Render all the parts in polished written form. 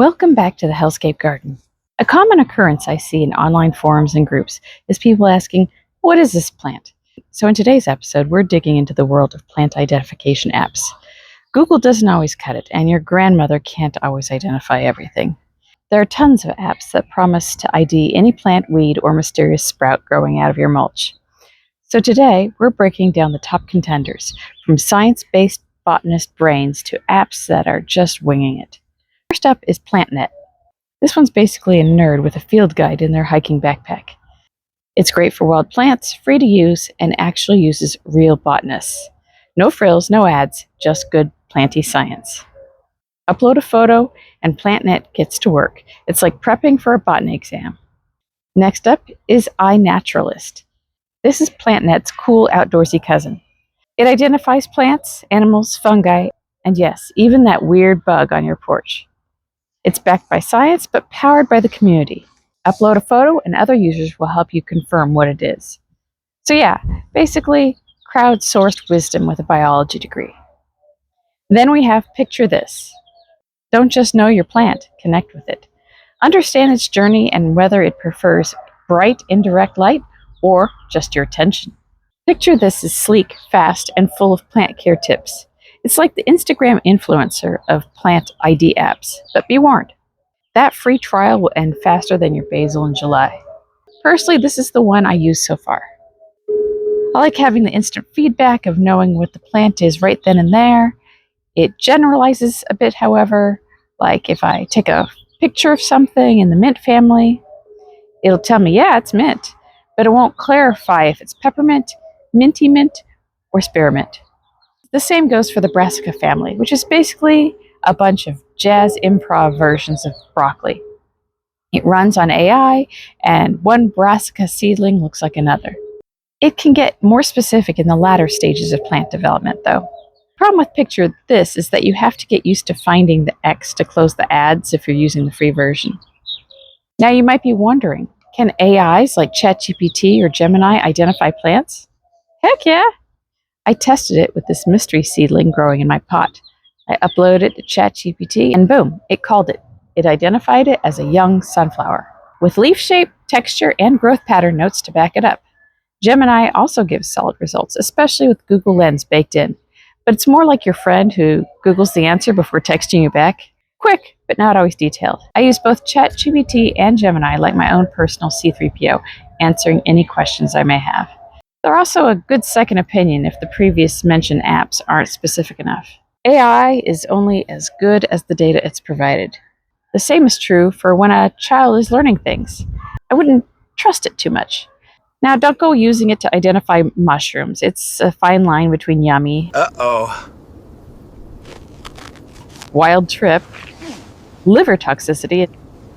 Welcome back to the Hellscape Garden. A common occurrence I see in online forums and groups is people asking, what is this plant? So in today's episode, we're digging into the world of plant identification apps. Google doesn't always cut it, and your grandmother can't always identify everything. There are tons of apps that promise to ID any plant, weed, or mysterious sprout growing out of your mulch. So today, we're breaking down the top contenders, from science-based botanist brains to apps that are just winging it. First up is PlantNet. This one's basically a nerd with a field guide in their hiking backpack. It's great for wild plants, free to use, and actually uses real botanists. No frills, no ads, just good planty science. Upload a photo, and PlantNet gets to work. It's like prepping for a botany exam. Next up is iNaturalist. This is PlantNet's cool outdoorsy cousin. It identifies plants, animals, fungi, and yes, even that weird bug on your porch. It's backed by science, but powered by the community. Upload a photo, and other users will help you confirm what it is. So yeah, basically, crowdsourced wisdom with a biology degree. Then we have Picture This. Don't just know your plant, connect with it. Understand its journey and whether it prefers bright, indirect light or just your attention. Picture This is sleek, fast, and full of plant care tips. It's like the Instagram influencer of plant ID apps, but be warned, that free trial will end faster than your basil in July. Personally, this is the one I use so far. I like having the instant feedback of knowing what the plant is right then and there. It generalizes a bit, however, like if I take a picture of something in the mint family, it'll tell me, yeah, it's mint, but it won't clarify if it's peppermint, minty mint, or spearmint. The same goes for the brassica family, which is basically a bunch of jazz improv versions of broccoli. It runs on AI, and one brassica seedling looks like another. It can get more specific in the latter stages of plant development, though. The problem with Picture This is that you have to get used to finding the X to close the ads if you're using the free version. Now you might be wondering, can AIs like ChatGPT or Gemini identify plants? Heck yeah! I tested it with this mystery seedling growing in my pot. I uploaded it to ChatGPT and boom, it called it. It identified it as a young sunflower, with leaf shape, texture, and growth pattern notes to back it up. Gemini also gives solid results, especially with Google Lens baked in. But it's more like your friend who Googles the answer before texting you back. Quick, but not always detailed. I use both ChatGPT and Gemini like my own personal C3PO, answering any questions I may have. They're also a good second opinion if the previous mentioned apps aren't specific enough. AI is only as good as the data it's provided. The same is true for when a child is learning things. I wouldn't trust it too much. Now, don't go using it to identify mushrooms. It's a fine line between yummy, wild trip, liver toxicity,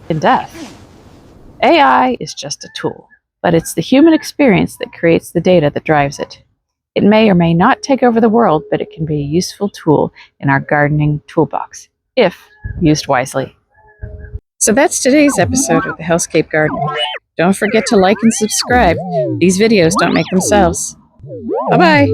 and death. AI is just a tool, but it's the human experience that creates the data that drives it. It may or may not take over the world, but it can be a useful tool in our gardening toolbox, if used wisely. So that's today's episode of the Hellscape Garden. Don't forget to like and subscribe. These videos don't make themselves. Bye-bye!